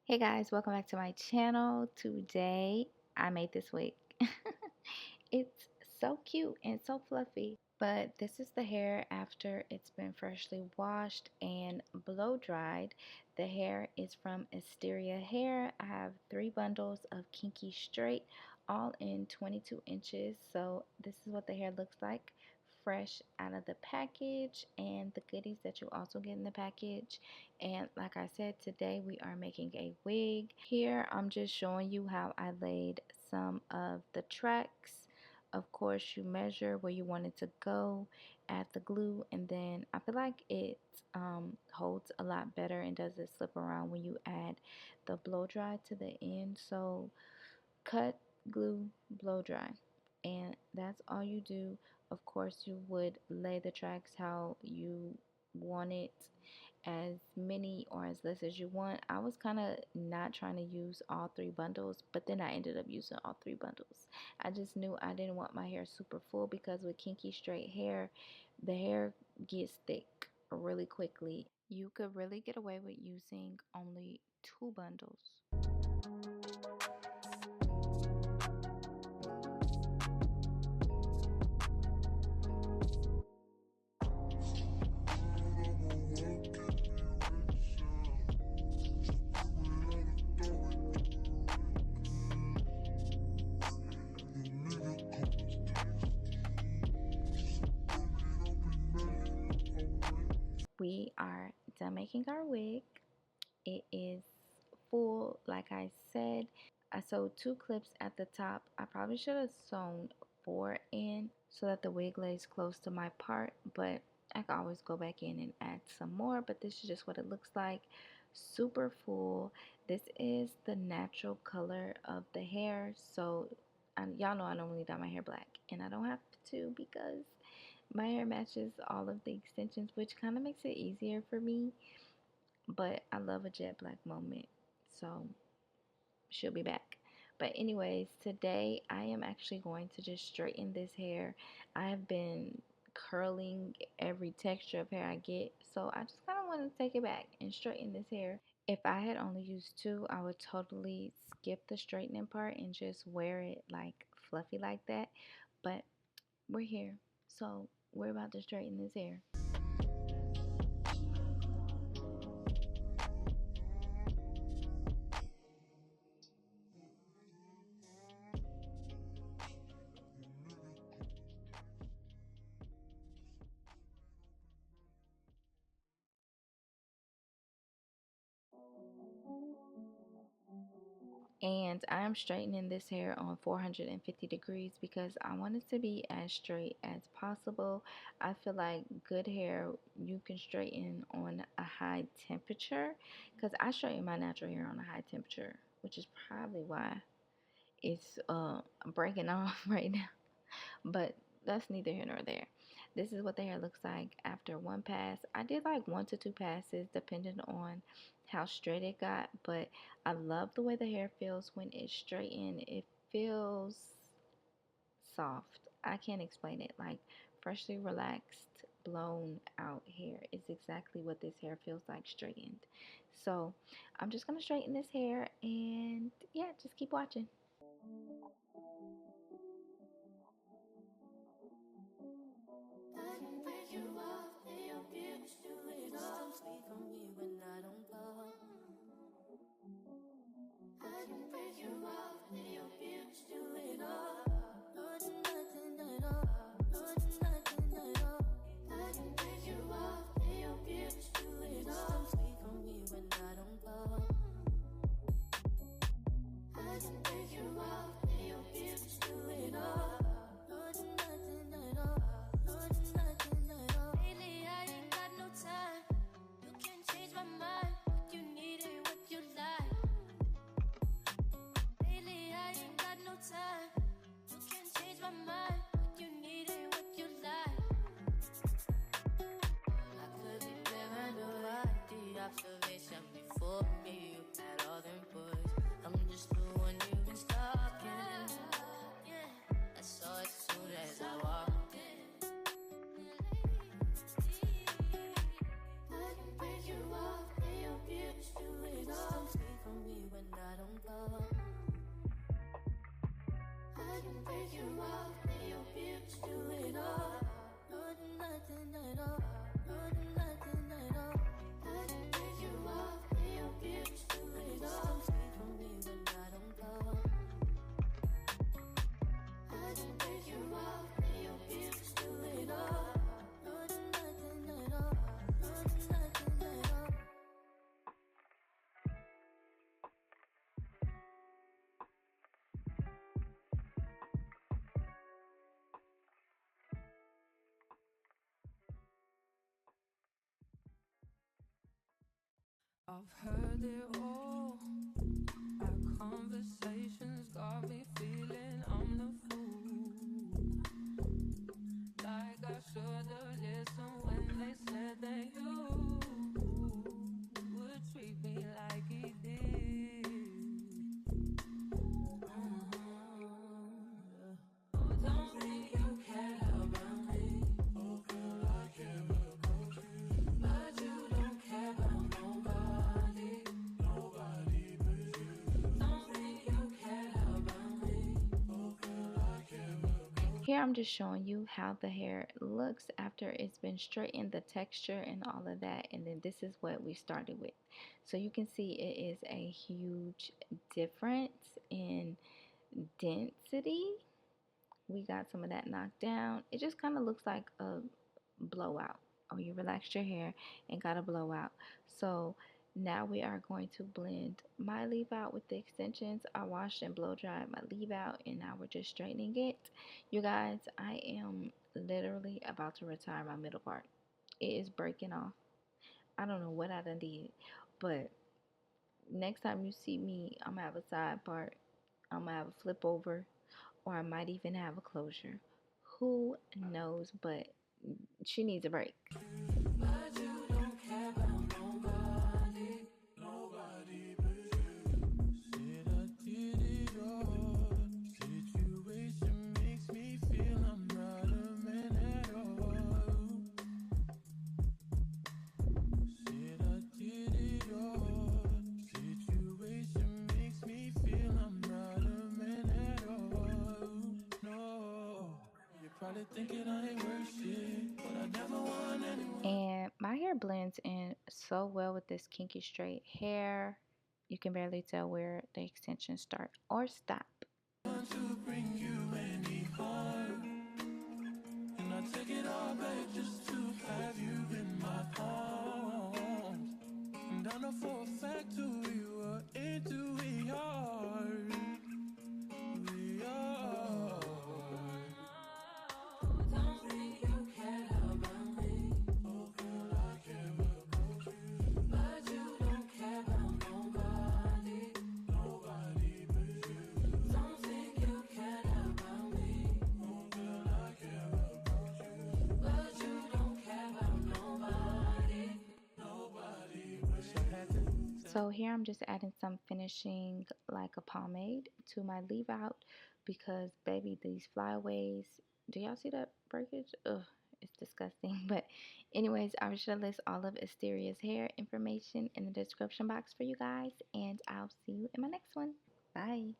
Hey guys, welcome back to my channel. Today I made this wig. It's so cute and so fluffy. But this is the hair after it's been freshly washed and blow dried. The hair is from Asteria hair. I have 3 bundles of Kinky straight, all in 22 inches. So this is what the hair looks like fresh out of the package, and the goodies that you also get in the package. And like I said, today we are making a wig. Here I'm just showing you how I laid some of the tracks. Of course, you measure where you want it to go, add the glue, and then I feel like it holds a lot better and doesn't slip around when you add the blow dry to the end. So cut, glue, blow dry, and that's all you do. Of course, you would lay the tracks how you want it, as many or as less as you want. I was kind of not trying to use all 3 bundles, but then I ended up using all 3 bundles. I just knew I didn't want my hair super full, because with kinky straight hair, the hair gets thick really quickly. You could really get away with using only 2 bundles. We are done making our wig. It is full, like I said. I sewed 2 clips at the top. I probably should have sewn 4 in so that the wig lays close to my part, but I can always go back in and add some more. But this is just what it looks like. Super full. This is the natural color of the hair, so y'all know I normally dye my hair black, and I don't have to because my hair matches all of the extensions, which kind of makes it easier for me. But I love a jet black moment, so she'll be back. But anyways, today I am actually going to just straighten this hair. I have been curling every texture of hair I get, so I just kind of want to take it back and straighten this hair. If I had only used 2, I would totally skip the straightening part and just wear it like fluffy like that. But we're here, so we're about to straighten this hair. And I'm straightening this hair on 450 degrees because I want it to be as straight as possible. I feel like good hair you can straighten on a high temperature, because I straighten my natural hair on a high temperature, which is probably why it's breaking off right now. But that's neither here nor there. This is what the hair looks like after 1 pass. I did like 1 to 2 passes depending on how straight it got, but I love the way the hair feels when it's straightened. It feels soft. I can't explain it. Like freshly relaxed, blown out hair is exactly what this hair feels like straightened. So I'm just gonna straighten this hair, and yeah, just keep watching. Observation before me, you had all them boys. I'm just the one you've been stalking. I saw it as soon as I walked in. I can break you off, lay your bitch to it all. Don't speak for me night off, running like the night off. I can take you off, and your bitch do it all. Sweet for me, but I don't go. I can take you off, and your bitch do it all. Running like the night off, running like the night off. I've heard it all. Our conversations got me feeling I'm the fool. Like I should've listened when they said that you would treat me like he did. Oh, don't think you care about me. Oh, girl, I care about you. But you don't care about nobody. Nobody but you. Don't think you care about me. Oh, girl, I care about Here I'm just showing you how the hair looks after it's been straightened, the texture and all of that, and then this is what we started with. So you can see it is a huge difference in density. We got some of that knocked down. It just kind of looks like a blowout. Oh, you relaxed your hair and got a blowout. So now we are going to blend my leave out with the extensions. I washed and blow dried my leave out, and now we're just straightening it. You guys, I am literally about to retire my middle part. It is breaking off. I don't know what I done did, but next time you see me, I'm gonna have a side part. I'm gonna have a flip over, or I might even have a closure. Who knows? But she needs a break. but you don't care about nobody. Nobody but you. Said I did it all. Situation makes me feel I'm not a man at all. Said I did it all. Situation makes me feel I'm not a man at all. No, you're probably thinking I ain't worth shit, but I never want anyone. And my hair blends in so well with this kinky straight hair. You can barely tell where the extensions start or stop. To bring you any harm, and I take it all back just to have you in my arms. And I know for a fact who you are into we are. We are. Don't think you care about me. Oh, girl, I care about you. But you don't care about nobody. Nobody but you. Don't think you care about me. Oh, girl, I care about you. But you don't care about nobody. Nobody but you. So here I'm just adding some finishing like a pomade to my leave out because baby, these flyaways, do y'all see that breakage? Ugh, it's disgusting. But anyways, I should list all of Asteria's hair information in the description box for you guys, and I'll see you in my next one. Bye.